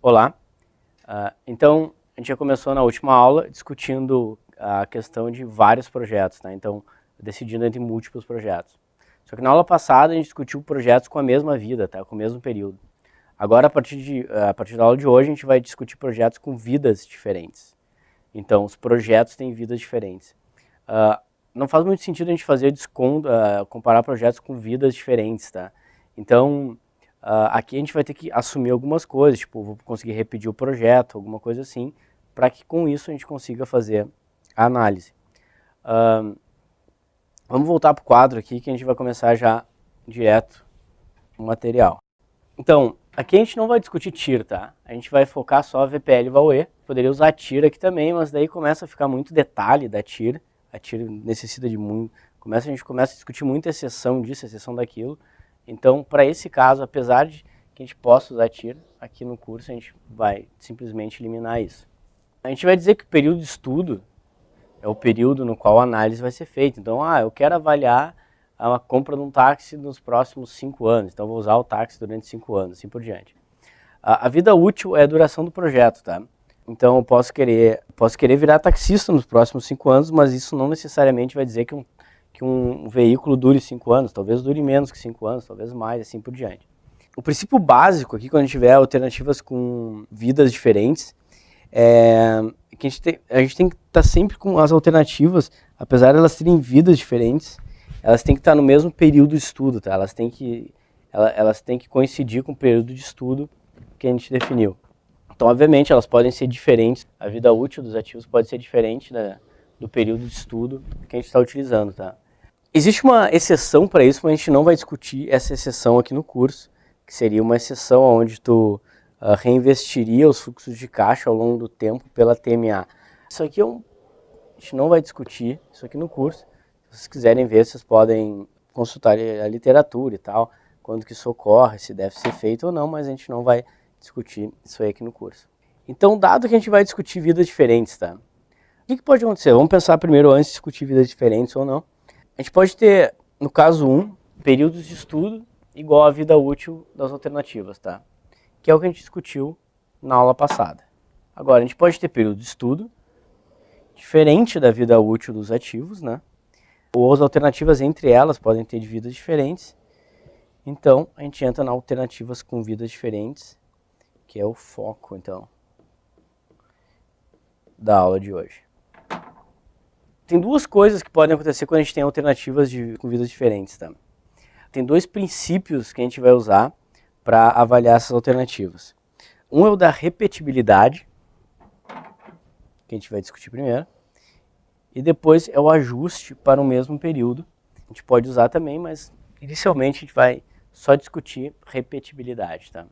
Olá, então a gente já começou na última aula discutindo a questão de vários projetos, tá? Então decidindo entre múltiplos projetos. Só que na aula passada a gente discutiu projetos com a mesma vida, tá? Com o mesmo período. Agora a partir da aula de hoje a gente vai discutir projetos com vidas diferentes. Então os projetos têm vidas diferentes. Não faz muito sentido a gente fazer comparar projetos com vidas diferentes, tá? Então aqui a gente vai ter que assumir algumas coisas, tipo, vou conseguir repetir o projeto, alguma coisa assim, para que com isso a gente consiga fazer a análise. Vamos voltar para o quadro aqui que a gente vai começar já direto no material. Então, aqui a gente não vai discutir TIR, tá? A gente vai focar só VPL e VAUE. Poderia usar TIR aqui também, mas daí começa a ficar muito detalhe da TIR. A TIR necessita de muito... A gente começa a discutir muita exceção disso, exceção daquilo. Então, para esse caso, apesar de que a gente possa usar TIR, aqui no curso a gente vai simplesmente eliminar isso. A gente vai dizer que o período de estudo é o período no qual a análise vai ser feita. Então, eu quero avaliar a compra de um táxi nos próximos 5 anos, então vou usar o táxi durante 5 anos, assim por diante. A vida útil é a duração do projeto, tá? Então eu posso querer virar taxista nos próximos 5 anos, mas isso não necessariamente vai dizer que um veículo dure 5 anos, talvez dure menos que 5 anos, talvez mais, assim por diante. O princípio básico aqui, quando a gente tiver alternativas com vidas diferentes, é que a gente tem que estar sempre com as alternativas, apesar de elas terem vidas diferentes, elas têm que estar no mesmo período de estudo, tá? Elas têm que coincidir com o período de estudo que a gente definiu. Então, obviamente, elas podem ser diferentes, a vida útil dos ativos pode ser diferente do período de estudo que a gente está utilizando, tá? Existe uma exceção para isso, mas a gente não vai discutir essa exceção aqui no curso, que seria uma exceção onde tu reinvestiria os fluxos de caixa ao longo do tempo pela TMA. Isso aqui a gente não vai discutir, isso aqui no curso. Se vocês quiserem ver, vocês podem consultar a literatura e tal, quando que isso ocorre, se deve ser feito ou não, mas a gente não vai discutir isso aí aqui no curso. Então, dado que a gente vai discutir vidas diferentes, tá? O que pode acontecer? Vamos pensar primeiro antes de discutir vidas diferentes ou não. A gente pode ter, no caso 1, períodos de estudo igual à vida útil das alternativas, tá? Que é o que a gente discutiu na aula passada. Agora, a gente pode ter período de estudo diferente da vida útil dos ativos, né? Ou as alternativas entre elas podem ter vidas diferentes. Então, a gente entra nas alternativas com vidas diferentes, que é o foco, então, da aula de hoje. Tem duas coisas que podem acontecer quando a gente tem alternativas com vidas diferentes, tá? Tem dois princípios que a gente vai usar para avaliar essas alternativas. Um é o da repetibilidade, que a gente vai discutir primeiro, e depois é o ajuste para o mesmo período. A gente pode usar também, mas inicialmente a gente vai só discutir repetibilidade, tá?